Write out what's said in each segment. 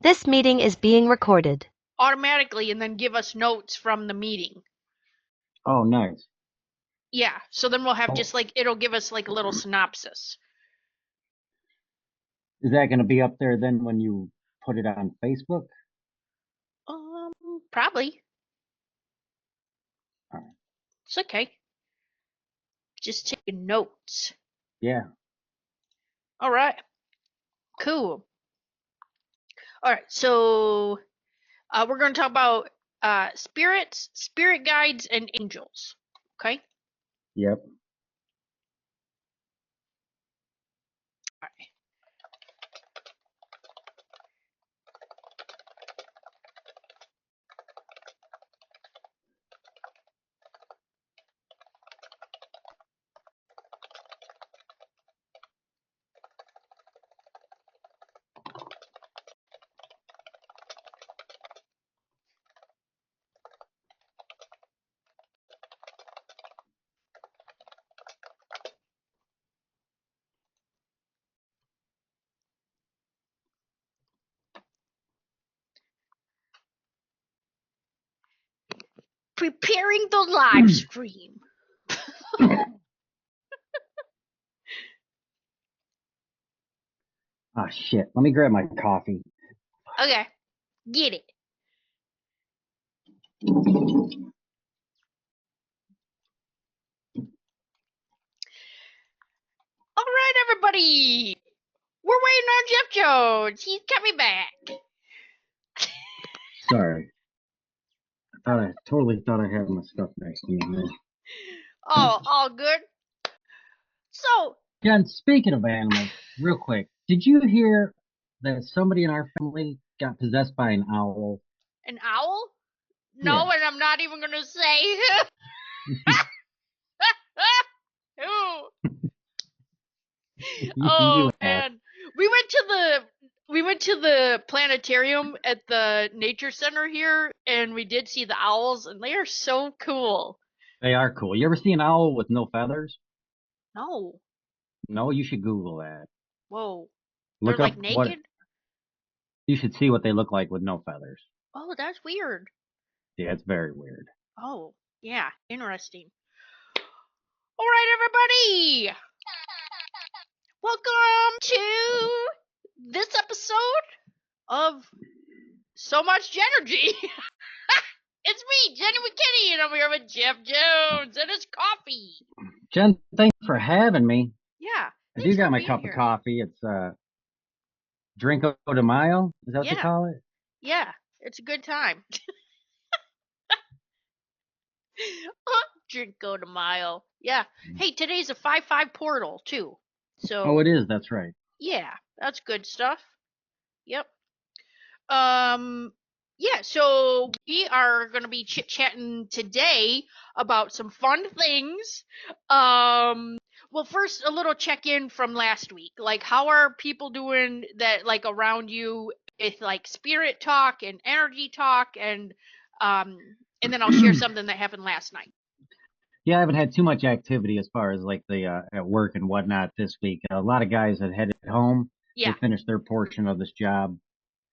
This meeting is being recorded. Automatically, and then give us notes from the meeting. Oh, nice. Yeah, so then we'll have just like, it'll give us like a little synopsis. Is that going to be up there then when you put it on Facebook? Probably. All right. It's okay. Just taking notes. Yeah. All right. Cool. All right, so we're going to talk about spirits, spirit guides, and angels. Okay? Yep. All right. Preparing the live stream. Ah, shit. Let me grab my coffee. Okay. Get it. All right, everybody. We're waiting on Jeff Jones. He's coming back. Sorry. I totally thought I had my stuff next to me, man. Oh, all good. So, Jen, speaking of animals, real quick, did you hear that somebody in our family got possessed by an owl? an owl? No, Yeah. and I'm not even gonna say who. Oh man, we went to the planetarium at the nature center here, and we did see the owls, and they are so cool. They are cool. You ever see an owl with no feathers? No. No, you should Google that. Whoa. They're Look like up what naked? you should see what they look like with no feathers. Oh, that's weird. Yeah, it's very weird. Oh, yeah, interesting. All right, everybody. Welcome to this episode of So Much JENergy. It's me, Jenny McKinney, and I'm here with Jeff Jones and his coffee. Jen, thanks for having me. Yeah. I do got my cup of coffee. It's Drinko de Mayo. Is that what they call it? Yeah, it's a good time. Drinko de Mayo. Yeah. Hey, today's a 5/5 portal too. So. Oh, it is. That's right. Yeah, that's good stuff. Yep. Yeah, so we are going to be chit-chatting today about some fun things. Well, first a little check-in from last week. Like, how are people doing that, like, around you with like spirit talk and energy talk, and then I'll share something that happened last night. Yeah, I haven't had too much activity as far as like the at work and whatnot this week. A lot of guys had headed home. Yeah. They finished their portion of this job,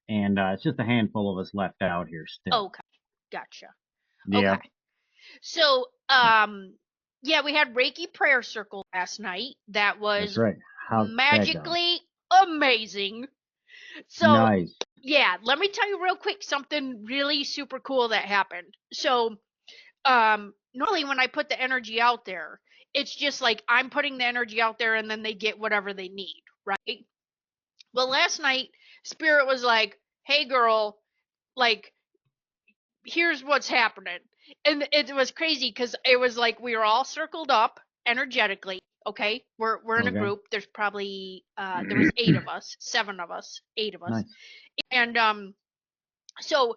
and it's just a handful of us left out here still. Okay, gotcha. Yeah. Okay. So, yeah, we had Reiki prayer circle last night. That was That's right. How's magically amazing. So, nice. Yeah, let me tell you real quick something really super cool that happened. So, normally when I put the energy out there, it's just like I'm putting the energy out there and then they get whatever they need, right? Well, last night, Spirit was like, "Hey, girl, like, here's what's happening." And it was crazy because it was like we were all circled up energetically. Okay, we're in a group. There's probably there was 8 of us, 7 of us, 8 of us. Nice. And so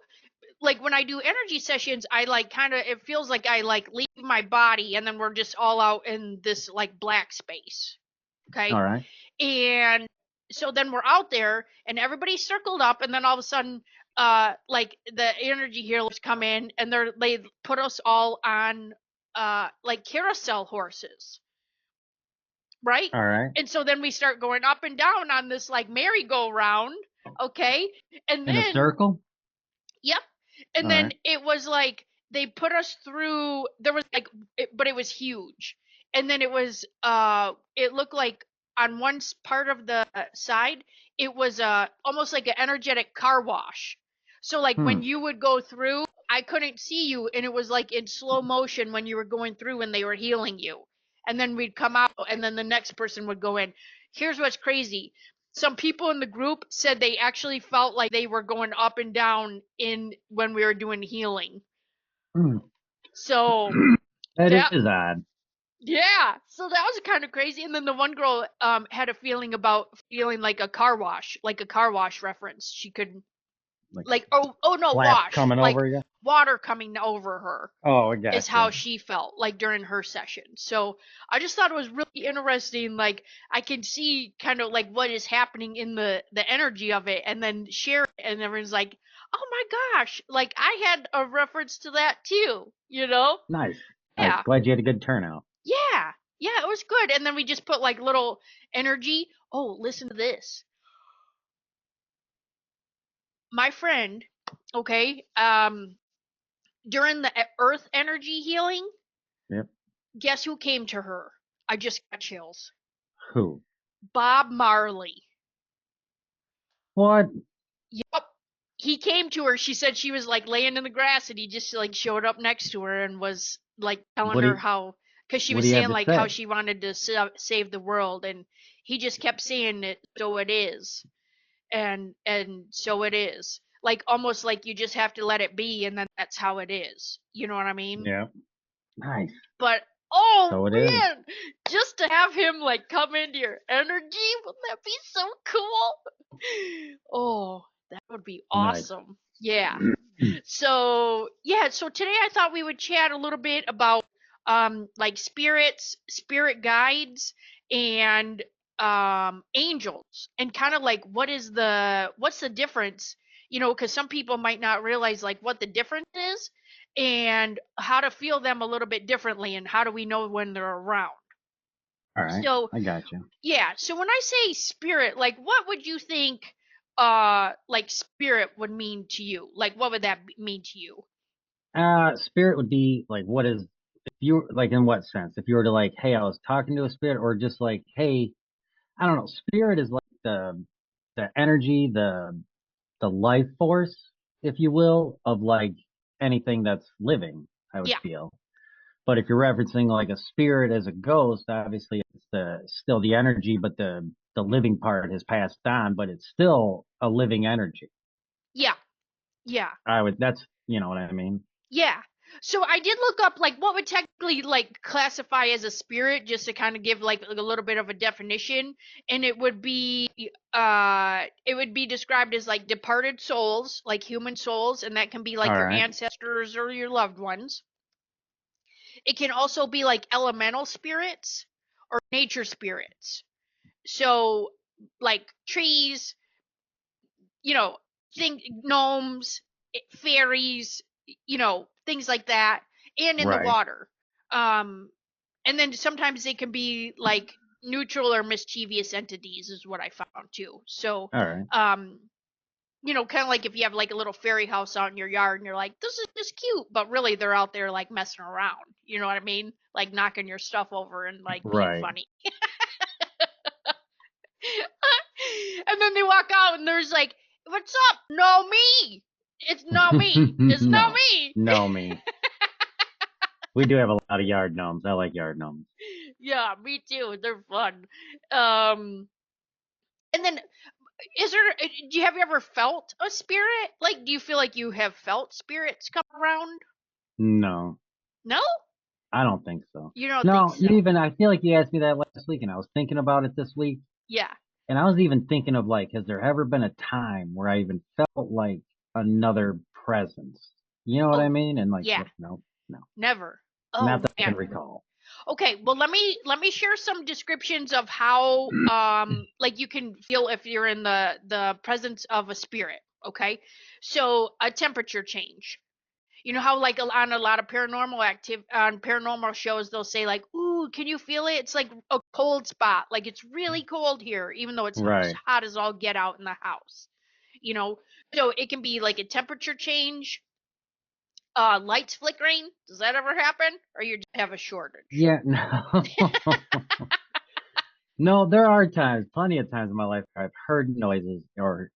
like when I do energy sessions, I like kind of, it feels like I like leave my body and then we're just all out in this like black space. Okay. All right. And so then we're out there and everybody's circled up, and then all of a sudden like the energy healers come in and they put us all on like carousel horses, right? All right. And so then we start going up and down on this like merry-go-round. Okay. And In a then, circle? yep. And All then right. it was like they put us through, there was like but it was huge. And then it looked like on one part of the side, it was almost like an energetic car wash. So like when you would go through, I couldn't see you, and it was like in slow motion when you were going through and they were healing you. And then we'd come out, and then the next person would go in. Here's what's crazy. Some people in the group said they actually felt like they were going up and down in when we were doing healing. So That that, is odd. yeah, so that was kind of crazy. And then the one girl had a feeling about feeling like a car wash reference. She could like no, Slap coming like over you. water coming over her. Oh, I got Is how she felt like during her session. So I just thought it was really interesting. Like I can see kind of like what is happening in the energy of it, and then share it, and everyone's like, "Oh my gosh!" Like I had a reference to that too. You know? Nice. Yeah. I'm glad you had a good turnout. Yeah. Yeah. It was good. And then we just put like little energy. Oh, listen to this. My friend. Okay. During the Earth energy healing, Yep. guess who came to her? I just got chills. Who? Bob Marley. What? Yep. He came to her. She said she was like laying in the grass, and he just like showed up next to her and was like telling What do her you, how, because she what was do you have saying to like say? how she wanted to save the world, and he just kept saying it. So it is, and so it is. Like almost like you just have to let it be, and then that's how it is. You know what I mean? Yeah. Nice. But oh So it is. man, just to have him like come into your energy, wouldn't that be so cool? Oh, that would be Nice. awesome. Yeah. So today I thought we would chat a little bit about like spirits, spirit guides, and angels, and kind of like what's the difference, because some people might not realize like what the difference is, and how to feel them a little bit differently, and how do we know when they're around. All right. So I got you. yeah, so when I say spirit, like what would you think like spirit would mean to you? Like what would that mean to you? Spirit would be like, what is, if you, like, in what sense? If you were to like, hey, I was talking to a spirit, or just like, hey, I don't know, spirit is like the energy, the life force, if you will, of like anything that's living, I would Yeah. feel. But if you're referencing like a spirit as a ghost, obviously it's still the energy, but the living part has passed on, but it's still a living energy. Yeah. Yeah. That's, you know what I mean? Yeah. So I did look up like what would technically like classify as a spirit, just to kind of give like a little bit of a definition, and it would be described as like departed souls, like human souls, and that can be like All your right. ancestors or your loved ones. It can also be like elemental spirits or nature spirits. So like trees, you know, gnomes, fairies, things like that, and in the Right. water. And then sometimes they can be like neutral or mischievous entities, is what I found too. So, All right. kind of like if you have like a little fairy house out in your yard and you're like, this is just cute, but really they're out there like messing around. You know what I mean? Like knocking your stuff over and like being Right. funny. And then they walk out and there's like, what's up? No me. It's no me. It's no No. me. No, me. We do have a lot of yard gnomes. I like yard gnomes. Yeah, me too. They're fun. And then have you ever felt a spirit? Like, do you feel like you have felt spirits come around? No, No? I don't think so. You don't think No, so? you even, I feel like you asked me that last week and I was thinking about it this week. Yeah. And I was even thinking of like, has there ever been a time where I even felt like another presence? You know what I Oh, mean? And like, yeah. no, no, Never. not Oh that I can man. recall. Okay, well let me share some descriptions of how like you can feel if you're in the presence of a spirit, okay? So, a temperature change. You know how like on a lot of paranormal shows they'll say like, "Ooh, can you feel it? It's like a cold spot. Like it's really cold here even though it's Right. hot as all get out in the house." you know. So it can be like a temperature change, lights flickering. Does that ever happen? Or you just have a shortage? Yeah, no. No, there are times, plenty of times in my life where I've heard noises or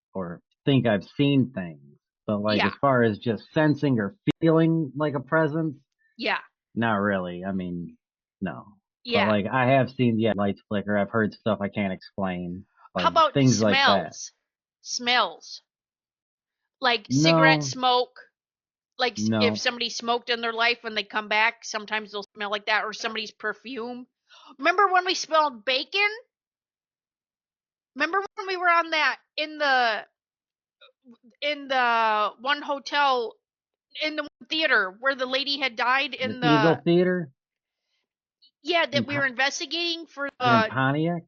think I've seen things. But like Yeah. as far as just sensing or feeling like a presence, Yeah. not really. I mean, no. But Yeah. like I have seen, yeah, lights flicker. I've heard stuff I can't explain, How like about things like that. smells? Smells. Like cigarette No, smoke. Like if no. somebody smoked in their life when they come back, sometimes they'll smell like that, or somebody's perfume. Remember when we smelled bacon? Remember when we were on that in the one hotel in the one theater where the lady had died The in Eagle the Theater that we were investigating for in the Pontiac?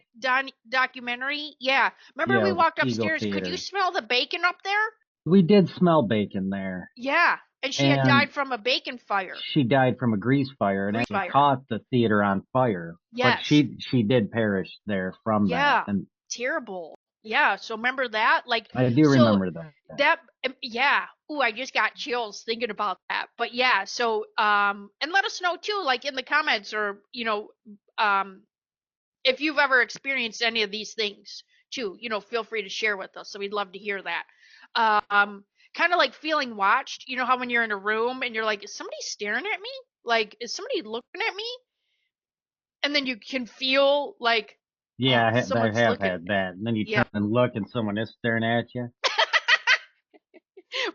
documentary? Yeah. Remember Yeah, we it was walked the Eagle upstairs. Could you Theater. smell the bacon up there? We did smell bacon there. Yeah. And she had And died from a bacon fire. she died from a grease fire and Grease actually fire. caught the theater on fire. But Yes. she did perish there from that. Yeah. And Terrible. Yeah. So remember that? Like, I do so remember that. yeah. Ooh, I just got chills thinking about that. But yeah, so and let us know too, like in the comments, or if you've ever experienced any of these things too, feel free to share with us. So we'd love to hear that. Kind of like feeling watched. You know how when you're in a room and you're like, is somebody staring at me? Like, is somebody looking at me? And then you can feel like, Yeah, I someone's have looking. had that. And then you Yeah. turn and look and someone is staring at you.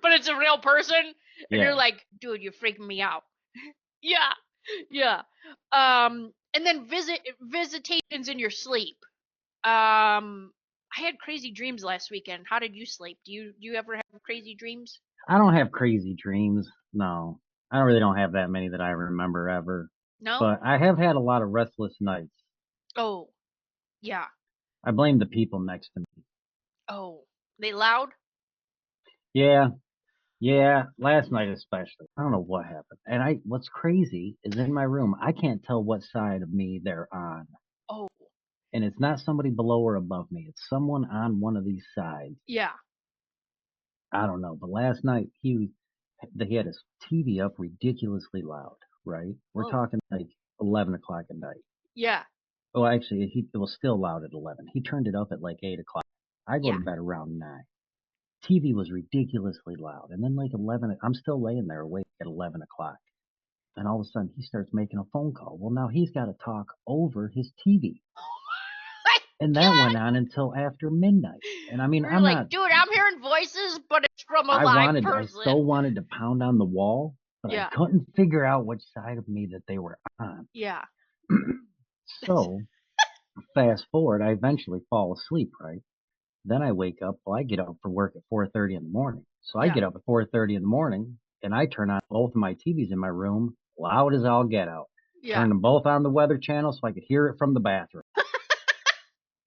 But it's a real person, and Yeah. you're like, dude, you're freaking me out. Yeah. Yeah. And then visitations in your sleep. I had crazy dreams last weekend. How did you sleep? Do you ever have crazy dreams? I don't have crazy dreams. No. I really don't have that many that I remember ever. No? But I have had a lot of restless nights. Oh. Yeah. I blame the people next to me. Oh. They loud? Yeah. Yeah, last night especially. I don't know what happened. And what's crazy is in my room, I can't tell what side of me they're on. Oh. And it's not somebody below or above me. It's someone on one of these sides. Yeah. I don't know. But last night he had his TV up ridiculously loud, right? We're Whoa. talking like 11 o'clock at night. Yeah. Oh, actually, it was still loud at 11. He turned it up at like 8 o'clock. I go Yeah. to bed around 9. TV was ridiculously loud. And then like 11, I'm still laying there awake at 11 o'clock. And all of a sudden he starts making a phone call. Well, now he's got to talk over his TV. And that went on until after midnight. And I mean, You're I'm like, not, dude, I'm hearing voices, but it's from a live person. I so wanted to pound on the wall, but Yeah. I couldn't figure out which side of me that they were on. Yeah. So fast forward, I eventually fall asleep, right? Then I wake up. Well, I get up for work at 4:30 in the morning. So I Yeah. get up at 4:30 in the morning and I turn on both of my TVs in my room, loud as all get out. Yeah. Turn them both on the weather channel so I could hear it from the bathroom.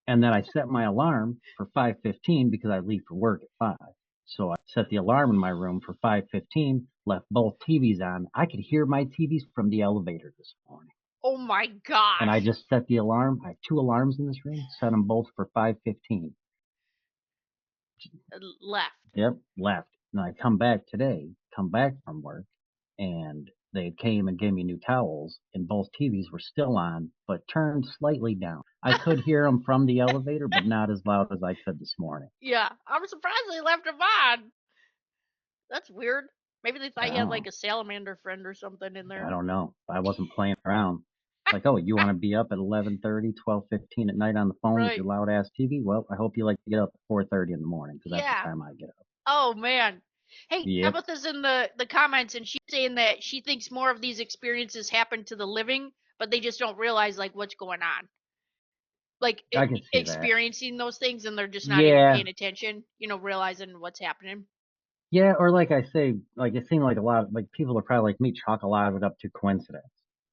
And then I set my alarm for 5:15 because I leave for work at 5. So I set the alarm in my room for 5:15, left both TVs on. I could hear my TVs from the elevator this morning. Oh my gosh. And I just set the alarm. I have 2 alarms in this room, set them both for 5:15. Left. Yep, left. And I come back from work, and they came and gave me new towels, and both TVs were still on, but turned slightly down. I could hear them from the elevator, but not as loud as I could this morning. Yeah. I'm surprised they left them on. That's weird. Maybe they thought you had like a salamander friend or something in there. I don't know. I wasn't playing around. Like, oh, you want to be up at 11:30, 12:15 at night on the phone with your loud ass TV? Well, I hope you like to get up at 4:30 in the morning because that's the time I get up. Oh man. Hey, Yep. Tabitha's in the comments, and she's saying that she thinks more of these experiences happen to the living, but they just don't realize like what's going on. Like I can see that. experiencing those things, and they're just not even paying attention. Realizing what's happening. Yeah, or like I say, like it seemed like a lot of like people are probably like me chalk a lot of it up to coincidence.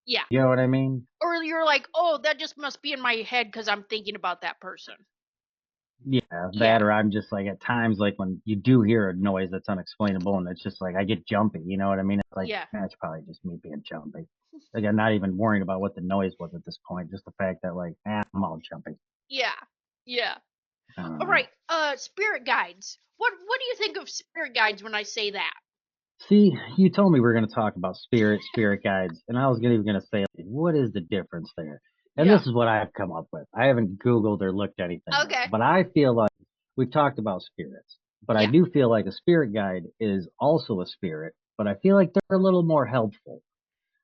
Yeah. You know what I mean? Or you're like, oh, that just must be in my head because I'm thinking about that person. Yeah, that or I'm just like at times like when you do hear a noise that's unexplainable and it's just like I get jumpy, you know what I mean? It's like that's probably just me being jumpy. Like I'm not even worrying about what the noise was at this point, just the fact that like I'm all jumpy. Yeah. Yeah. All right. Spirit guides. What do you think of spirit guides when I say that? See, you told me we were going to talk about spirit guides, and I was even going to say, like, what is the difference there? And Yeah. this is what I've come up with. I haven't Googled or looked anything up, Okay. but I feel like we've talked about spirits, but I Yeah. do feel like a spirit guide is also a spirit, but I feel like they're a little more helpful,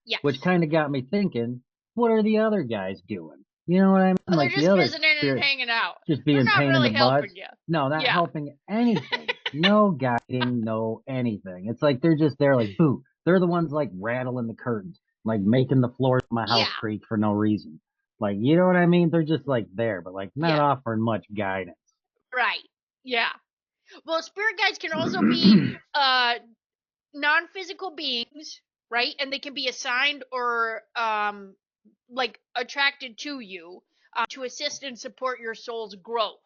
Yes. which kind of got me thinking, what are the other guys doing? You know what I mean? Oh, they're Like the just other visiting and spirits hanging out. just They're being not pain in the really butts. helping you. No, not Yeah. helping anything. No guiding, no anything. It's like they're just there like, boo. They're the ones like rattling the curtains, like making the floors of my house Yeah. creak for no reason. Like, you know what I mean? They're just like there, but like not Yeah. offering much guidance. Right. Yeah. Well, spirit guides can also be non-physical beings, right? And they can be assigned or like attracted to you to assist and support your soul's growth.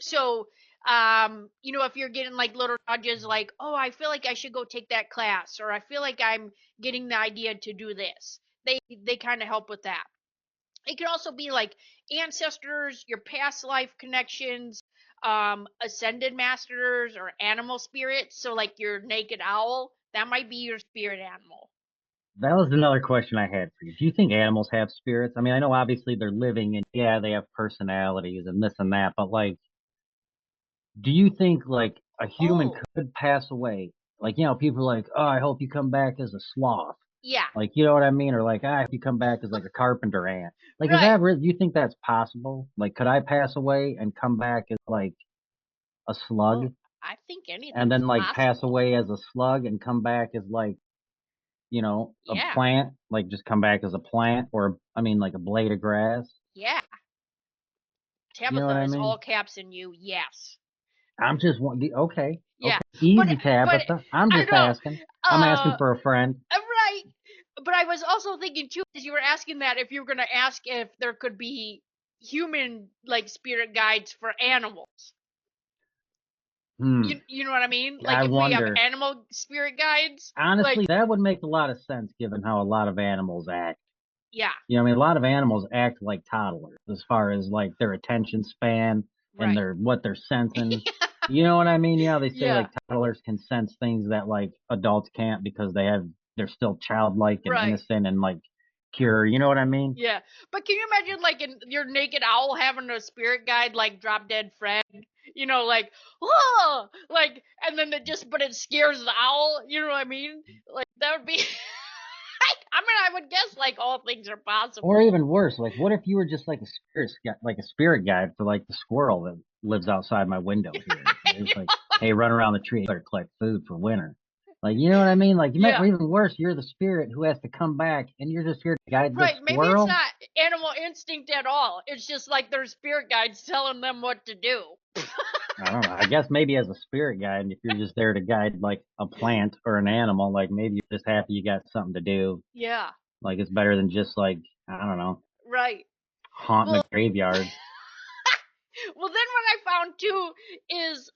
So, if you're getting like little nudges like, oh, I feel like I should go take that class, or I feel like I'm getting the idea to do this, they kind of help with that. It can also be like ancestors, your past life connections, ascended masters, or animal spirits. So, like your naked owl, that might be your spirit animal. That was another question I had for you. Do you think animals have spirits? I mean, I know obviously they're living and yeah, they have personalities and this and that, but like, do you think like a human Oh, could pass away? Like, people are like, oh, I hope you come back as a sloth. yeah, Like, you know what I mean? Or like, I hope you come back as like a carpenter ant. Like, is right. that do you think that's possible? Like, could I pass away and come back as like a slug Oh, I think and anything's then like pass possible. away as a slug and come back as like, a Yeah, plant? Like, just come back as a plant or, I mean, like a blade of grass? yeah. You know what Tabitha I is mean? all caps in you. Yes. I'm just okay. Yeah. Okay. But Easy, but Tabitha. I'm I just know. asking. I'm asking for a friend. Right. But I was also thinking too, as you were asking that, if you were going to ask if there could be human like spirit guides for animals. Hmm. You know what I mean? Like I if we have wonder. animal spirit guides, like Honestly, that would make a lot of sense given how a lot of animals act. yeah, I mean, a lot of animals act like toddlers as far as like their attention span and right. what they're sensing. You know what I mean? Yeah, they say Yeah, like toddlers can sense things that like adults can't because they're still childlike and right. innocent and like pure. You know what I mean? Yeah. But can you imagine like your naked owl having a spirit guide like Drop Dead Fred? Like, oh, like, and then but it scares the owl. You know what I mean? Like that would be. I mean, I would guess like all things are Or possible. even worse, like what if you were just like a spirit guide for like the squirrel that lives outside my window here? It's like, hey, run around the tree, better collect food for winter. Like, you know what I mean? Like, or Yeah. even worse, you're the spirit who has to come back, and you're just here to guide the Right. Maybe it's squirrel. not animal instinct at all. It's just like their spirit guides telling them what to do. I don't know. I guess maybe as a spirit guide, if you're just there to guide like a plant or an animal, like maybe you're just happy you got something to do. Yeah. Like it's better than just like, I don't know, Right. haunting Well, a graveyard. well, then what I found too is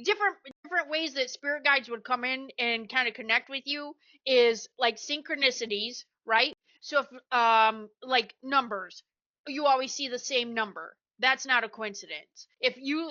different ways that spirit guides would come in and kind of connect with you is like synchronicities, right? So if like numbers, you always see the same number. That's not a coincidence. If you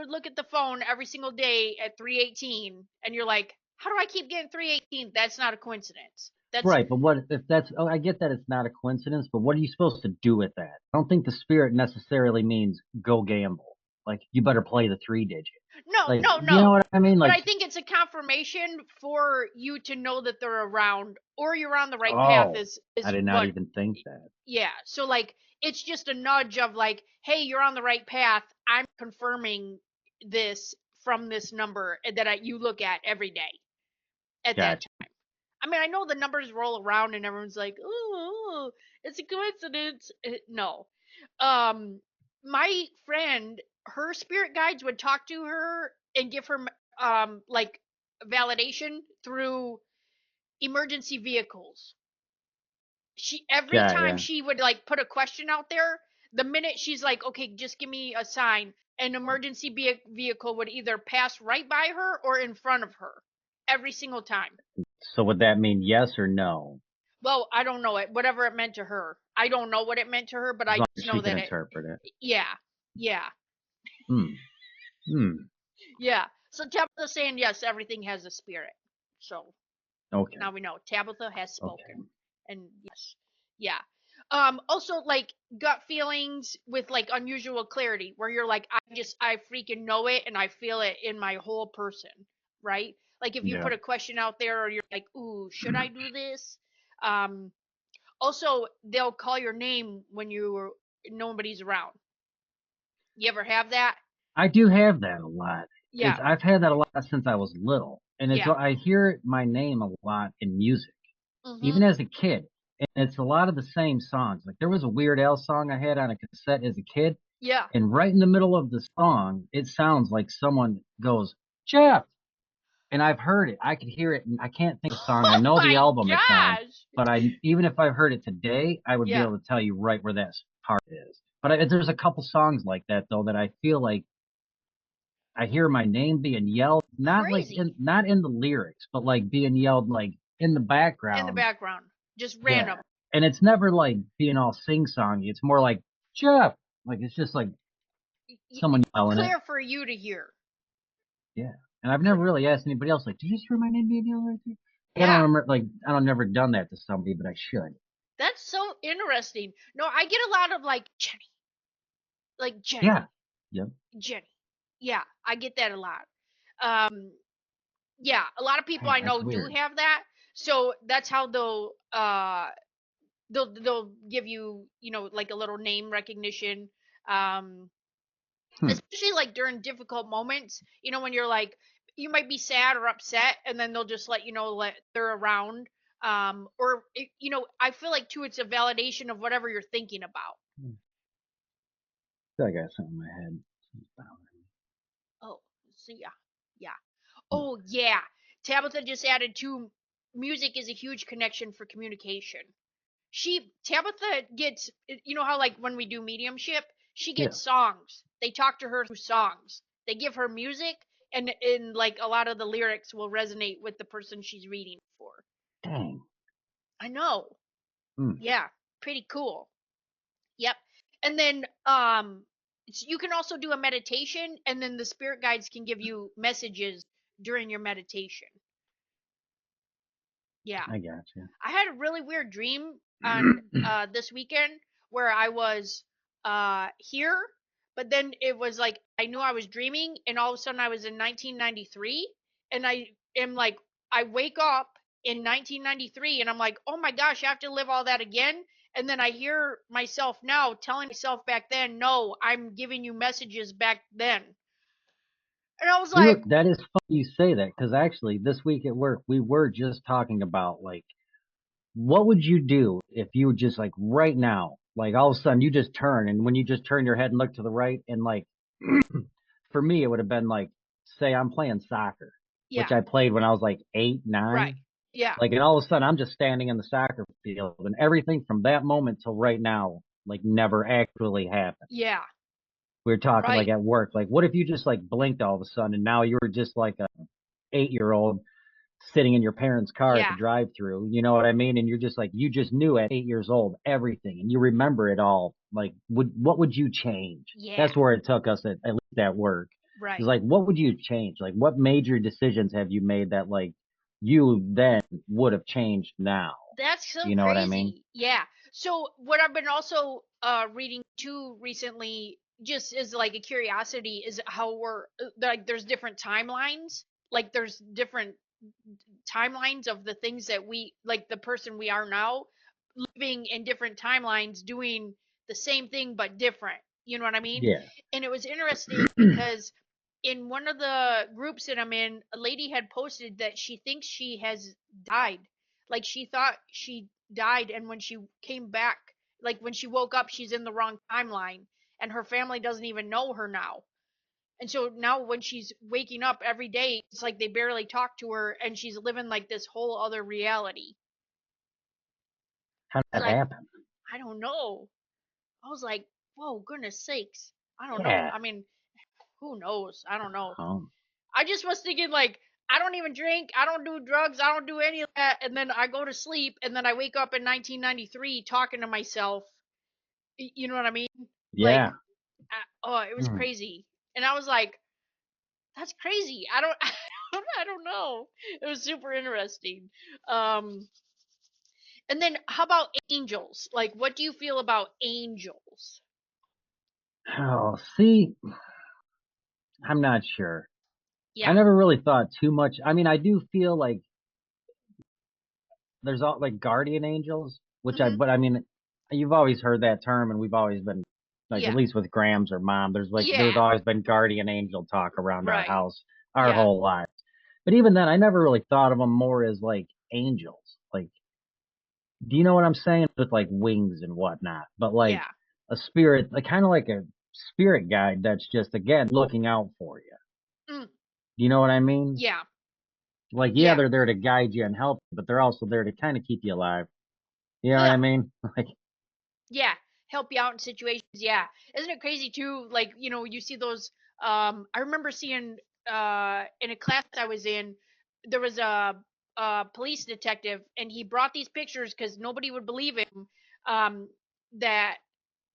look at the phone every single day at 3:18 and you're like, how do I keep getting 3:18? That's not a coincidence. That's Right, but what if that's, oh, I get that it's not a coincidence, but what are you supposed to do with that? I don't think the spirit necessarily means go gamble. Like, you better play the 3 digit. no, Like, no, you know no. what I mean? But Like, I think it's a confirmation for you to know that they're around or you're on the right path oh, is I did not what even think that. yeah. So like it's just a nudge of like, hey, you're on the right path. I'm confirming this from this number that you look at every day at that Gotcha. time. I mean, I know the numbers roll around and everyone's like, "Oh, it's a coincidence." No. Um my friend, her spirit guides would talk to her and give her like validation through emergency vehicles. She every Yeah, time yeah. she would like put a question out there, the minute she's like, "Okay, just give me a sign," an emergency vehicle would either pass right by her or in front of her every single time. So would that mean yes or no? Well, I don't know it. Whatever it meant to her. I don't know what it meant to her, but As I long just as she know can that it. interpret it. Yeah, yeah. Hmm. Hmm. Yeah. So Tabitha's saying yes, everything has a spirit. So Okay. now we know Tabitha has spoken. Okay. And yes. Yeah. Also like gut feelings with like unusual clarity where you're like I freaking know it and I feel it in my whole person, right? Like if you Yeah. put a question out there or you're like, "Ooh, should I do this?" Um Also, they'll call your name when nobody's around. You ever have that? I do have that a lot. Yeah. I've had that a lot since I was little, and Yeah. I hear my name a lot in music, even Mhm. as a kid. And it's a lot of the same songs. Like there was a Weird Al song I had on a cassette as a kid, Yeah. and right in the middle of the song, it sounds like someone goes, "Jeff," and I've heard it. I could hear it, and I can't think of the song. I Oh know the my album it's on, gosh. but even if I heard it today, I would be Yeah. able to tell you right where that part is. But there's a couple songs like that though that I feel like I hear my name being yelled, Crazy. not in the lyrics, but like being yelled like in the In the background. background. Just Yeah. random. And it's never like being all sing-songy. It's more like Jeff. Like it's just like someone yelling it. Clear for you to hear. Yeah. And I've never really asked anybody else like, did you just hear my name being yelled right there? I don't Yeah. remember like I don't never done that to somebody, but I should. That's so interesting. No, I get a lot of like Jenny. Like Jenny. Yeah. Yep. Jenny. Yeah, I get that a lot. Um yeah, a lot of people Man, I that's know do weird. have that. So that's how they'll give you, like a little name recognition. Um Hmm. Especially like during difficult moments, when you're like you might be sad or upset and then they'll just let you know that they're around. I feel like too it's a validation of whatever you're thinking about. I feel like I got something in my head. Oh, so yeah. Yeah. Oh yeah. Tabitha just added too, music is a huge connection for communication. Tabitha gets, how like when we do mediumship, she Yeah. gets songs. They talk to her through songs. They give her music, and in like a lot of the lyrics will resonate with the person she's reading for. Dang. I know. Hmm. Yeah, pretty cool. Yep. And then you can also do a meditation, and then the spirit guides can give you messages during your meditation. Yeah. I got you. I had a really weird dream on this weekend where I was here, but then it was like I knew I was dreaming, and all of a sudden I was in 1993, and I am like I wake up in 1993, and I'm like, oh my gosh, I have to live all that again. And then I hear myself now telling myself back then, no, I'm giving you messages back then. And I was like, That is funny you say that because actually this week at work we were just talking about like what would you do if you just like right now, like all of a sudden you just turn and when you just turn your head and look to the right and like for me it would have been like say I'm playing soccer, yeah, which I played when I was like eight, right, nine. yeah, Like and all of a sudden I'm just standing in the soccer field and everything from that moment till right now like never actually happened. yeah, We were talking like right, at work, like what if you just like blinked all of a sudden and now you were just like a 8-year-old sitting in your parents' car at the yeah, drive-through, you know what I mean? And you're just like you just knew at 8 years old everything and you remember it all. Like what would you change? yeah, That's where it took us at least at work. It's right. like what would you change? Like what major decisions have you made that like you then would have changed now? That's so You know what I mean? crazy. Yeah. So what I've been also reading too recently, just as like a curiosity, is how we're like there's different timelines. Like there's different timelines of the things that we like the person we are now living in different timelines doing the same thing but different. You know what I mean? Yeah. And it was interesting because in one of the groups that I'm in, a lady had posted that she thinks she has died. Like she thought she died, and when she came back, like when she woke up, she's in the wrong timeline, and her family doesn't even know her now. And so now when she's waking up every day, it's like they barely talk to her, and she's living like this whole other reality. How did It's that like, happen? I don't know. I was like, whoa, goodness sakes. I don't know. Yeah. I mean, who knows? I don't know. Um, I just was thinking like I don't even drink, I don't do drugs, I don't do any of that, and then I go to sleep, and then I wake up in 1993 talking to myself. You know what I mean? Like, yeah. oh, it was Hmm. crazy, and I was like, That's crazy. I don't I don't know. It was super interesting. Um and then how about angels? Like what do you feel about angels? Oh, see, I'm not sure. I Yeah. never really thought too much. I mean, I do feel like there's all like guardian angels, Mhm. but I mean, you've always heard that term, and we've always been like, at Yeah. least with Grams or Mom, there's Yeah. always been guardian angel talk around our Right. house our Yeah. whole life. But even then, I never really thought of them more as like angels. Like, do you know what I'm saying? With like wings and whatnot, but like Yeah. a spirit, like kind of like a spirit guide that's just again looking out for you. Mm. Do you know what I mean? Yeah. Like, yeah, Yeah. they're there to guide you and help you, but they're also there to kind of keep you alive. You know what Yeah. I mean? Like, Yeah, help you out in situations. Yeah, isn't it crazy too? Like you see those. I remember seeing in a class I was in, there was a police detective, and he brought these pictures because nobody would believe him. Um, that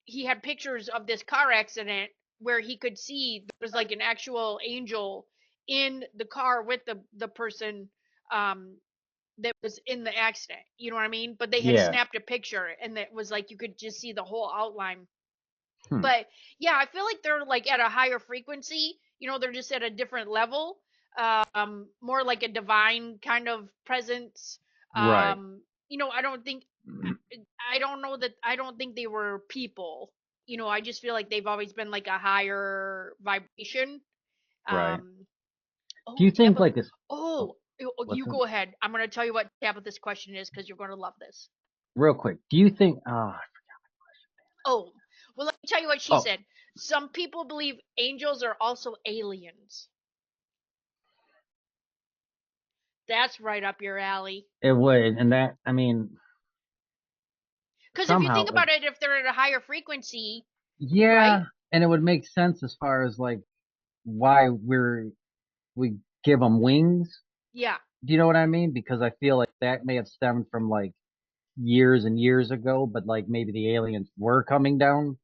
he had pictures of this car accident where he could see there was like an actual angel in the car with the person um that was in the accident. You know what I mean? But they had yeah. snapped a picture and that was like you could just see the whole outline. Hmm. But yeah, I feel like they're like at a higher frequency. They're just at a different level. More like a divine kind of presence. Right. I don't think I don't know that I don't think they were people. I just feel like they've always been like a higher vibration. Right. Um Do oh, you think Tabitha. like this? Oh, You what's it? go ahead. I'm going to tell you what Tabitha's question is because you're going to love this. Real quick. Do you think? Oh, well, let me tell you what she Oh, said. Some people believe angels are also aliens. That's right up your alley. it would, and that I mean, Because if you somehow, think like, about it, if they're at a higher frequency, right? yeah, and it would make sense as far as like why we give them wings. Yeah, Do you know what I mean? Because I feel like that may have stemmed from like years and years ago, but like maybe the aliens were coming down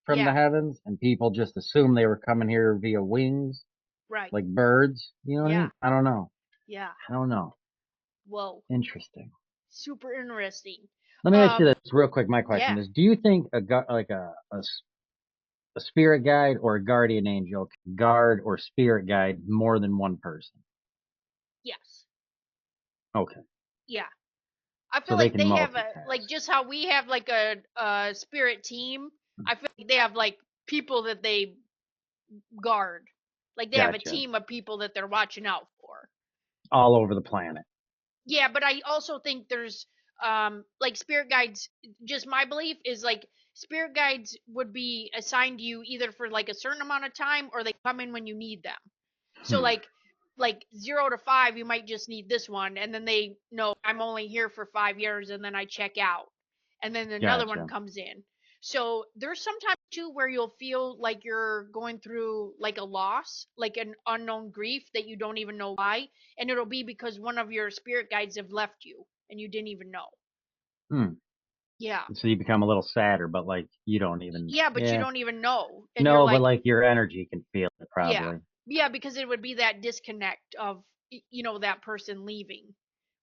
from the yeah, heavens, and people just assumed they were coming here via wings, right. like birds. You know what I Yeah, mean? I don't know. yeah. I don't know. Whoa, Interesting. super interesting. Let me ask you Um, this real quick. My question yeah, is: do you think like a spirit guide or a guardian angel can guard or spirit guide more than one person? yes, Okay, yeah. I so feel they like can they have multitask. like just how we have like a spirit team. I feel like they have like people that they guard. Like they have a Gotcha. team of people that they're watching out for. All over the planet. Yeah, but I also think there's like spirit guides. Just my belief is like spirit guides would be assigned to you either for like a certain amount of time or they come in when you need them. So Hmm. like 0 to 5, you might just need this one, and then they know I'm only here for 5 years, and then I check out, and then another one Gotcha. comes in. So there's sometimes too where you'll feel like you're going through like a loss, like an unknown grief that you don't even know why, and it'll be because one of your spirit guides have left you and you didn't even know. Hmm. Yeah. So you become a little sadder, but like you don't even. Yeah, but you Yeah. don't even know, and you're No, but like, like your energy can feel it yeah, probably. yeah, because it would be that disconnect of that person leaving,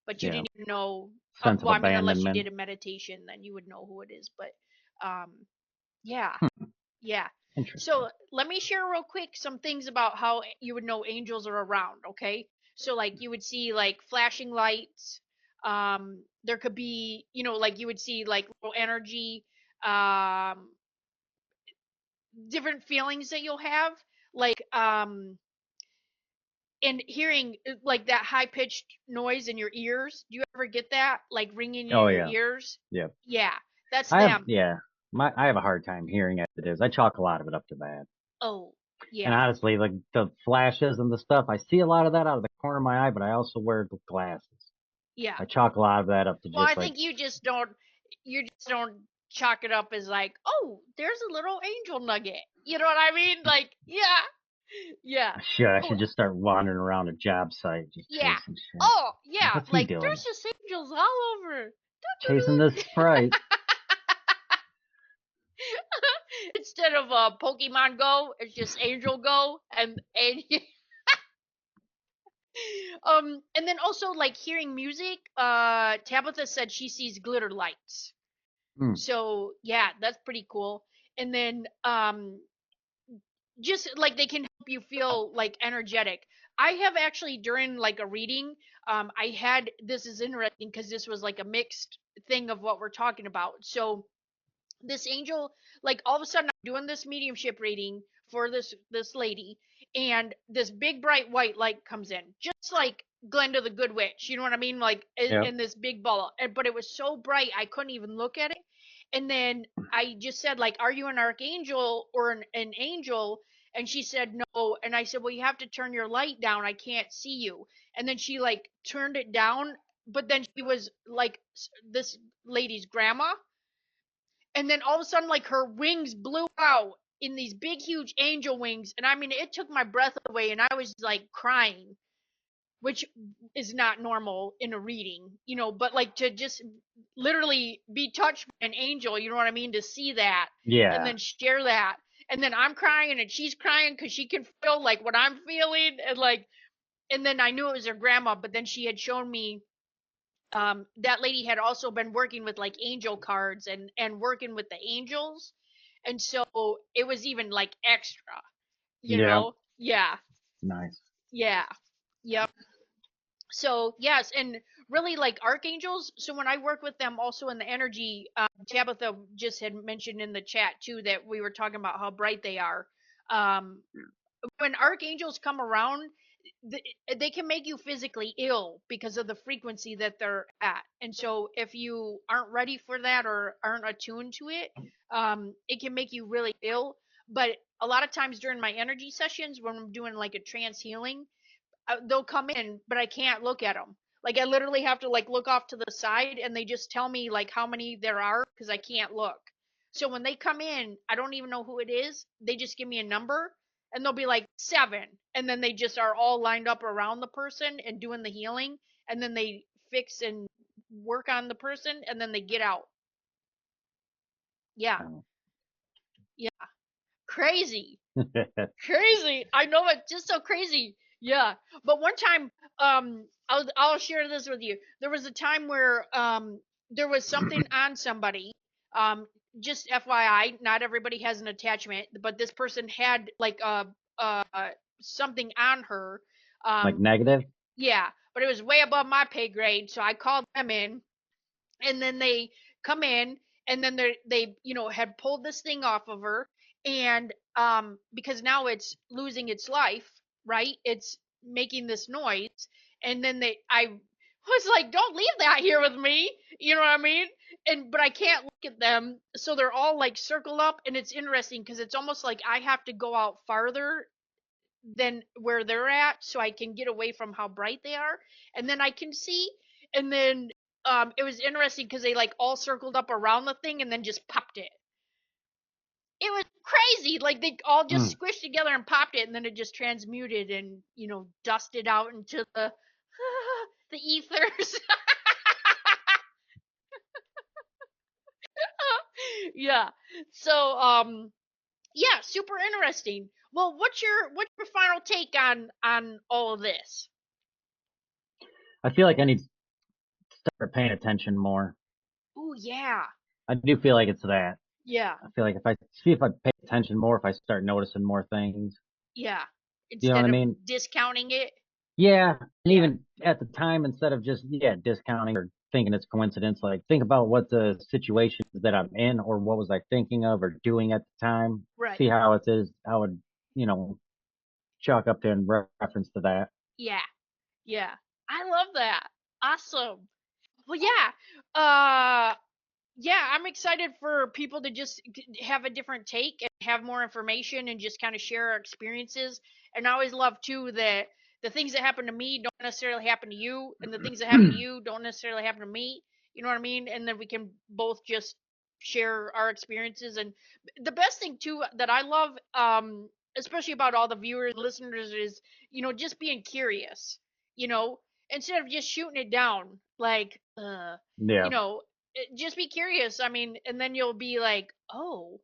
but you Yeah. didn't even know. Sense of Well, I mean, unless you abandonment. did a meditation, then you would know who it is. But um, yeah, Hmm. yeah. Interesting. So let me share real quick some things about how you would know angels are around. Okay, so like you would see like flashing lights. There could be like you would see like low energy. Um, Different feelings that you'll have like and hearing like that high pitched noise in your ears. Do you ever get that like ringing in Oh your yeah. ears? Yeah. Yeah, that's them. Yeah. I have a hard time hearing as it is. I chalk a lot of it up to that. Oh, And yeah, honestly, like the flashes and the stuff, I see a lot of that out of the corner of my eye, but I also wear glasses. yeah. I chalk a lot of that up to Well, I just like, think you just don't chalk it up as like, oh, there's a little angel nugget. You know what I mean? Like, yeah, yeah. I Oh, should just start wandering around a job site, just yeah. chasing shit. Oh, Like, yeah. what's he Like doing? there's just angels all over. Chasing this sprite. Instead of Pokemon Go, it's just Angel Go, and And then also like hearing music, Tabitha said she sees glitter lights. Hmm. So yeah, that's pretty cool. And then just like they can help you feel like energetic. I have actually during like a reading, I had, this is interesting because this was like a mixed thing of what we're talking about. So this angel, like all of a sudden I'm doing this mediumship reading for this lady, and this big bright white light comes in, just like Glenda the Good Witch, you know what I mean, like Yep. in this big ball, but it was so bright I couldn't even look at it. And then I just said like, are you an archangel or an angel? And she said no. And I said, well, you have to turn your light down, I can't see you. And then she like turned it down, but then she was like this lady's grandma. And then all of a sudden like her wings blew out in these big huge angel wings, and I mean it took my breath away, and I was like crying, which is not normal in a reading, you know, but like to just literally be touched by an angel, you know what I mean, to see that and Yeah. then share that, and then I'm crying and she's crying because she can feel like what I'm feeling, and like, and then I knew it was her grandma, but then she had shown me, that lady had also been working with like angel cards and working with the angels, and so it was even like extra, you Yeah. know. Yeah. Nice. Yeah. Yep. So yes, and really like archangels, so when I work with them also in the energy, Tabitha just had mentioned in the chat too that we were talking about how bright they are. um when archangels come around, they can make you physically ill because of the frequency that they're at. And so if you aren't ready for that or aren't attuned to it, it can make you really ill. But a lot of times during my energy sessions, when I'm doing like a trance healing, they'll come in, but I can't look at them. Like I literally have to like look off to the side, and they just tell me like how many there are because I can't look. So when they come in, I don't even know who it is. They just give me a number, and they'll be like 7, and then they just are all lined up around the person and doing the healing, and then they fix and work on the person, and then they get out. Yeah, Oh. yeah, crazy. Crazy. I know it's just so crazy. Yeah. But one time, I'll share this with you. There was a time where there was something on somebody. Um, just FYI, not everybody has an attachment, but this person had like something on her. Like Um, negative? yeah, but it was way above my pay grade, so I called them in, and then they come in, and then they had pulled this thing off of her, and because now it's losing its life, right, it's making this noise, and then I was like, don't leave that here with me, you know what I mean, and but I can't look at them, so they're all like circled up, and it's interesting because it's almost like I have to go out farther than where they're at so I can get away from how bright they are, and then I can see. And then it was interesting because they like all circled up around the thing and then just popped it. It was crazy. Like they all Hmm. just squished together and popped it, and then it just transmuted and dusted out into the the ethers. Yeah. So yeah, super interesting. Well, what's your final take on all of this? I feel like I need to start paying attention more. Oh yeah. I do feel like it's that. Yeah. I feel like if I pay attention more, if I start noticing more things, Yeah. you know what I Instead of mean? discounting it. Yeah. And Yeah. even at the time, instead of just, discounting or thinking it's coincidence, like think about what the situation is that I'm in or what was I thinking of or doing at the time. Right. See how it is, how it, you know, chalk up to in reference to that. Yeah. Yeah. I love that. Awesome. Well, yeah. Yeah, I'm excited for people to just have a different take and have more information and just kind of share our experiences. And I always love too that the things that happen to me don't necessarily happen to you, and the things that happen to you don't necessarily happen to me. You know what I mean? And then we can both just share our experiences. And the best thing too that I love, especially about all the viewers and listeners, is just being curious. You know, instead of just shooting it down like, you Yeah. know, just be curious. I mean, and then you'll be like, oh,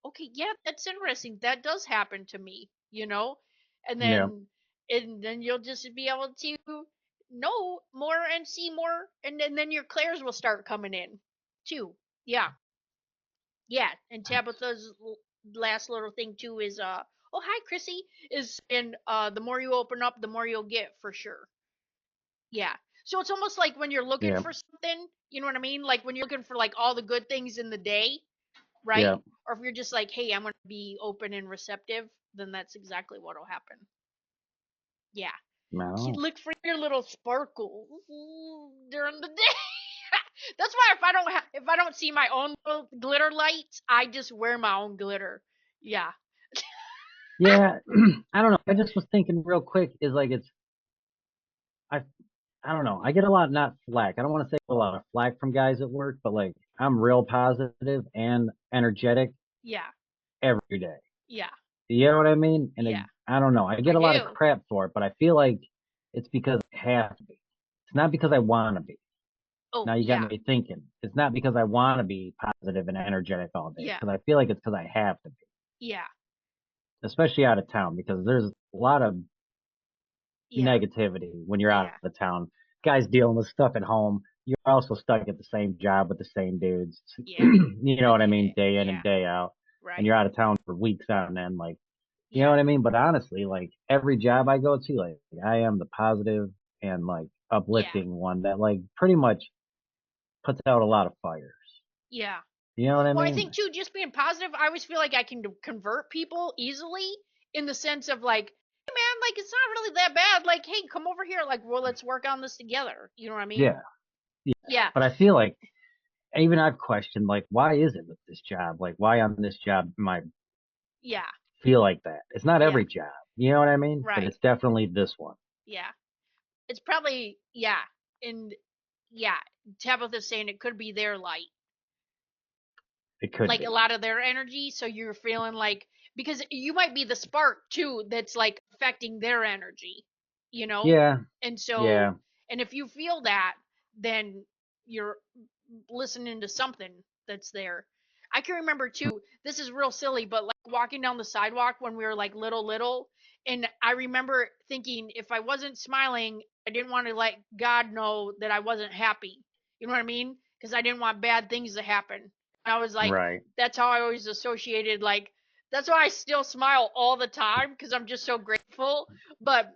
okay, yeah, that's interesting. That does happen to me, and Yeah. then and then you'll just be able to know more and see more, and then your clairs will start coming in too. Yeah. Yeah, and Tabitha's last little thing too is oh hi Chrissy is in the more you open up, the more you'll get for sure. Yeah. So it's almost like when you're looking Yeah. for something, you know what I mean? Like when you're looking for like all the good things in the day, right? Yeah. Or if you're just like, hey, I'm gonna be open and receptive, then that's exactly what'll happen. Yeah. You No. look for your little sparkles during the day. That's why if I don't see my own little glitter lights, I just wear my own glitter. Yeah. Yeah. I don't know. I just was thinking real quick is like I I don't know. I get a lot not flack. I don't want to say a lot of flack from guys at work, but like I'm real positive and energetic Yeah. every day. Yeah. You know what I mean? And Yeah. I don't know. I get I a lot of do. crap for it, but I feel like it's because I have to be. It's not because I want to be. Oh, Now you got yeah. me thinking. It's not because I want to be positive and energetic all day. Yeah. Because I feel like it's because I have to be, Yeah. especially out of town. Because there's a lot of Yeah. negativity when you're out Yeah. of town. Guys dealing with stuff at home. You're also stuck at the same job with the same dudes. Yeah. You know I what I get mean? it. Day in Yeah. and day out. And Right. you're out of town for weeks on end. Like, you know Yeah. what I mean? But honestly, like every job I go to, like I am the positive and like Yeah. uplifting one that like pretty much puts out a lot of fires. Yeah. You know what I Well, I mean? think too, just being positive, I always feel like I can convert people easily in the sense of like, hey man, like it's not really that bad. Like, hey, come over here. Like, well, let's work on this together. You know what I mean? Yeah. Yeah. Yeah. But I feel like even I've questioned like why is it with this job? Like why on this job am I Yeah. feel like that? It's not Yeah. every job. You know what I mean? But Right. it's definitely this one. Yeah. It's probably yeah. And yeah, Tabitha's saying it could be their light, It could like a be. lot of their energy. So you're feeling like because you might be the spark too that's like affecting their energy, you know? Yeah. And so, Yeah. and if you feel that, then you're listening to something that's there. I can remember too, this is real silly, but like walking down the sidewalk when we were like little, and I remember thinking if I wasn't smiling, I didn't want to let God know that I wasn't happy. You know what I mean? Because I didn't want bad things to happen. I was like, Right. that's how I always associated, like, that's why I still smile all the time because I'm just so grateful. But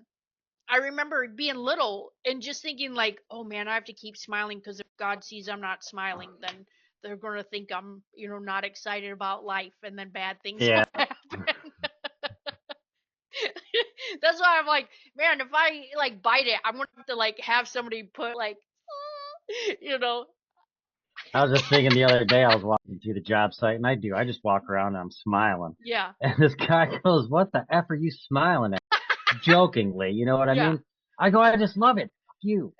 I remember being little and just thinking, like, oh man, I have to keep smiling because if God sees I'm not smiling, then they're going to think I'm, not excited about life and then bad things will Yeah. happen. That's why I'm like, man, if I like bite it, I'm going to have to like have somebody put like, you know, I was just thinking the other day I was walking to the job site and I just walk around and I'm smiling. yeah, And this guy goes, "What the F are you smiling at?" Jokingly, you know what I yeah. mean? I go, "I just love it. Fuck you."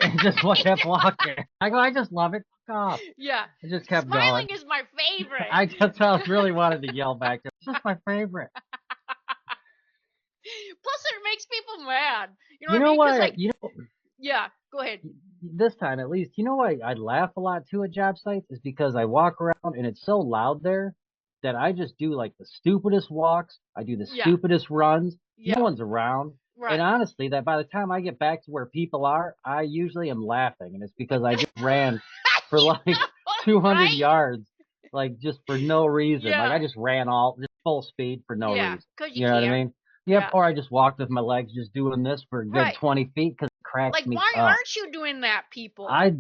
And just kept walking. I go, "I just love it. Fuck off." Yeah. I just kept Smiling going. is my favorite. I just I really wanted to yell back. It's just my favorite. Plus, it makes people mad. You know You what I know mean? Because, what? like, yeah, go ahead. This time at least, you know why I laugh a lot too at job sites is because I walk around and it's so loud there that I just do like the stupidest walks. I do the Yeah, stupidest runs. No yeah, one's around. And right. honestly, that by the time I get back to where people are, I usually am laughing. And it's because I just ran for You like know, 200 right? yards, like just for no reason. Like I Yeah, just ran all just full speed for no yeah, reason. because you You know what I can. mean? Yep. Yeah, Or I just walked with my legs just doing this for a good right. 20 feet because it cracks Like, me why up. aren't you doing that, people? I'd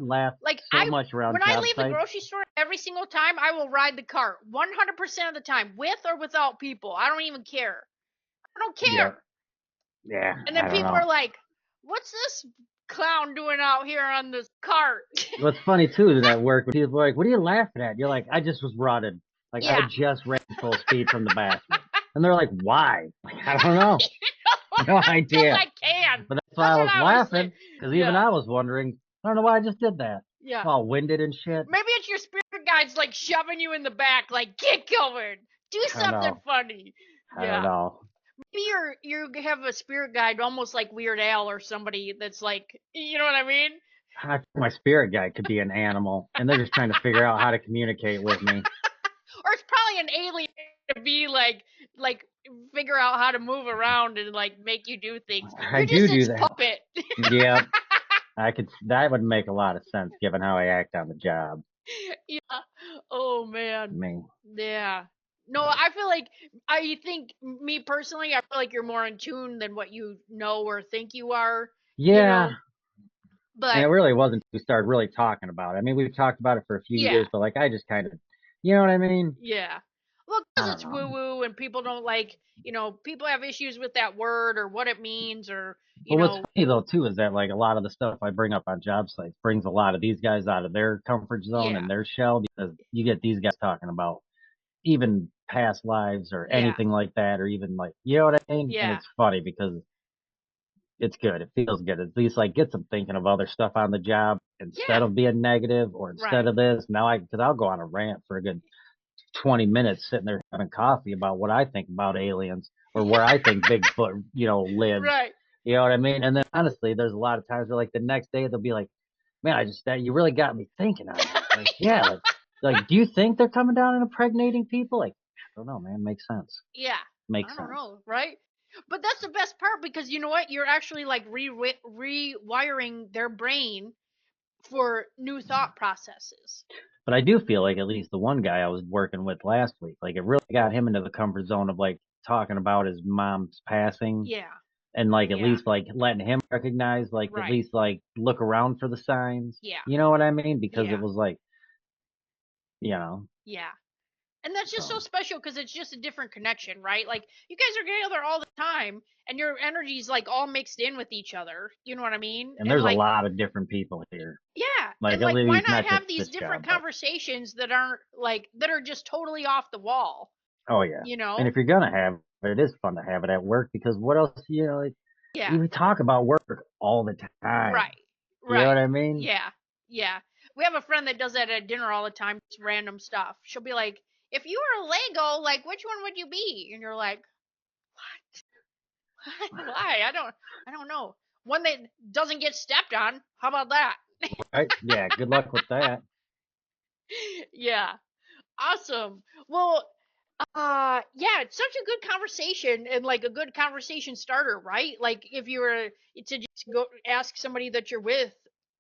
laugh Like, so much around when I job leave the sites. grocery store, every single time, I will ride the cart 100% of the time, with or without people. I don't even care. I don't Yeah, care. yeah, And I then don't people know. are like, what's this clown doing out here on this cart? What's funny too is at work when people are like, "What are you laughing at?" You're like, "I just was running. Like I Yeah. just ran full speed from the bathroom." And they're like, "Why?" Like I don't know, no Because idea. I can. But that's why That's I what was I always say. laughing because even Yeah. I was wondering. I don't know why I just did that. Yeah. All winded and shit. Maybe it's your spirit guide's like shoving you in the back, like, get going. Do I don't something know. funny. I don't Yeah. know. Maybe you have a spirit guide almost like Weird Al or somebody that's like, you know what I mean? I think my spirit guide could be an animal, and they're just trying to figure out how to communicate with me. Or it's probably an alien to be like figure out how to move around and like make you do things. I You're do just its that. puppet. Yeah, that would make a lot of sense given how I act on the job. Yeah. Oh man. Me. Yeah. No, I feel like I think me personally, I feel like you're more in tune than what you know or think you are. You Yeah, know, and but it really wasn't. We started really talking about it. I mean, we've talked about it for a few yeah, years, but like I just kind of, you know what I mean? yeah. Well, I because don't it's know. woo woo and people don't like, people have issues with that word or what it means or, But what's funny though too is that like a lot of the stuff I bring up on job sites brings a lot of these guys out of their comfort zone yeah, and their shell because you get these guys talking about even past lives or yeah, anything like that or even like you know what I mean? And yeah, it's funny because it's good. It feels good. At least like gets them thinking of other stuff on the job instead yeah, of being negative or instead right. of this. Now because I'll go on a rant for a good 20 minutes sitting there having coffee about what I think about aliens or where I think Bigfoot, lives. Right. You know what I mean? And then honestly, there's a lot of times where like the next day they'll be like, man, you really got me thinking on that. Like, yeah, like, do you think they're coming down and impregnating people? Like, I don't know, man. Makes sense. Yeah. Makes I don't sense. know, right? But that's the best part because you know what? You're actually like rewiring their brain for new thought processes. But I do feel like at least the one guy I was working with last week, like it really got him into the comfort zone of like talking about his mom's passing Yeah. and like at Yeah. least like letting him recognize, like at Right. least like look around for the signs. Yeah. You know what I mean? Because it Yeah. was like, you know, Yeah. And that's just so so. special because it's just a different connection, right? Like you guys are together all the time and your energy's like all mixed in with each other. You know what I mean? And And there's a like lot of different people here. yeah, Like and at like why least not not have just these this different job, but conversations that aren't like that are just totally off the wall, oh yeah. you And know? if you're gonna have it, it is fun to have it at work because what else, like Yeah. we talk about work all the time. Right. You know what Right. I mean? Yeah. Yeah. We have a friend that does that at dinner all the time, just random stuff. She'll be like, "If you were a Lego, like which one would you be?" And you're like, "What? Why? I don't know. One that doesn't get stepped on. How about that?" Right? Yeah, good luck with that. Yeah. Awesome. Well, yeah, it's such a good conversation and like a good conversation starter, right? Like if you were to just go ask somebody that you're with,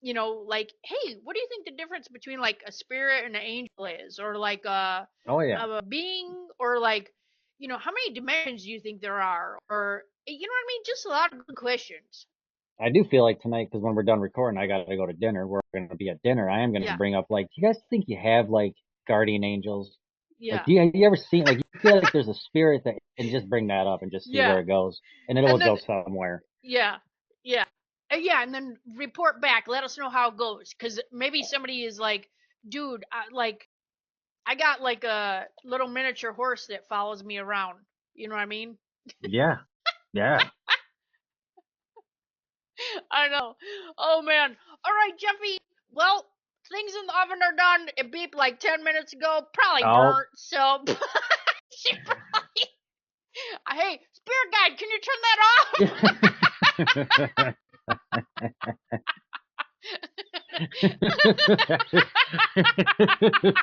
like, hey, what do you think the difference between like a spirit and an angel is, or like Oh yeah. a being, or like, how many dimensions do you think there are, or you know what I mean? Just a lot of good questions. I do feel like tonight, because when we're done recording, I gotta go to dinner. We're gonna be at dinner. I am gonna Yeah, bring up like, do you guys think you have like guardian angels? Like, yeah, have you ever seen like you feel like there's a spirit that and just bring that up and just see where yeah, it goes, and it will and then go somewhere. yeah, yeah. Yeah, and then report back. Let us know how it goes, because maybe somebody is like, "Dude, I got like a little miniature horse that follows me around." You know what I mean? Yeah, yeah. I know. Oh man. All right, Jeffy. Well, things in the oven are done. It beeped like 10 minutes ago. Probably Oh, burnt. So, she probably. Hey, spirit guide, can you turn that off?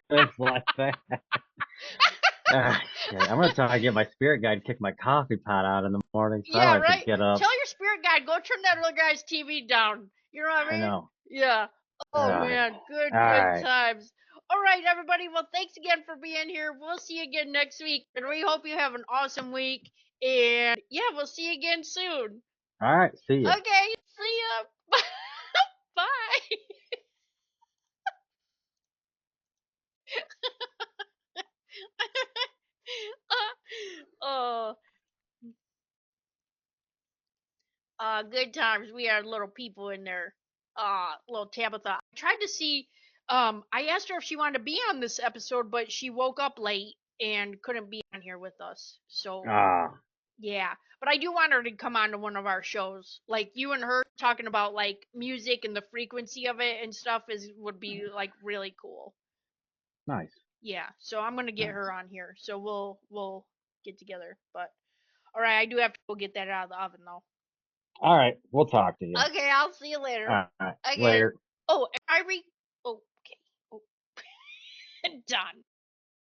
it's like that. Ah, shit. I'm gonna try to get my spirit guide to kick my coffee pot out in the morning so I Yeah, don't have to right. get up. Tell your spirit guide, go turn that other guy's TV down. You know what I I mean? know. Yeah. Oh All man, all good right. times. All right, everybody. Well, thanks again for being here. We'll see you again next week, and we hope you have an awesome week. And yeah, we'll see you again soon. All right. See ya. Okay, see ya. Bye. Oh, good times. We had little people in there. Little Tabitha. I tried to see. I asked her if she wanted to be on this episode, but she woke up late and couldn't be on here with us. So Ah, yeah, but I do want her to come on to one of our shows. Like you and her talking about like music and the frequency of it and stuff would be like really cool. nice. Yeah, so I'm gonna get Nice. her on here. So we'll get together. But all right, I do have to go get that out of the oven though. All right. We'll talk to you. Okay, I'll see you later. All right. Okay. Later. Oh, okay. Oh, done.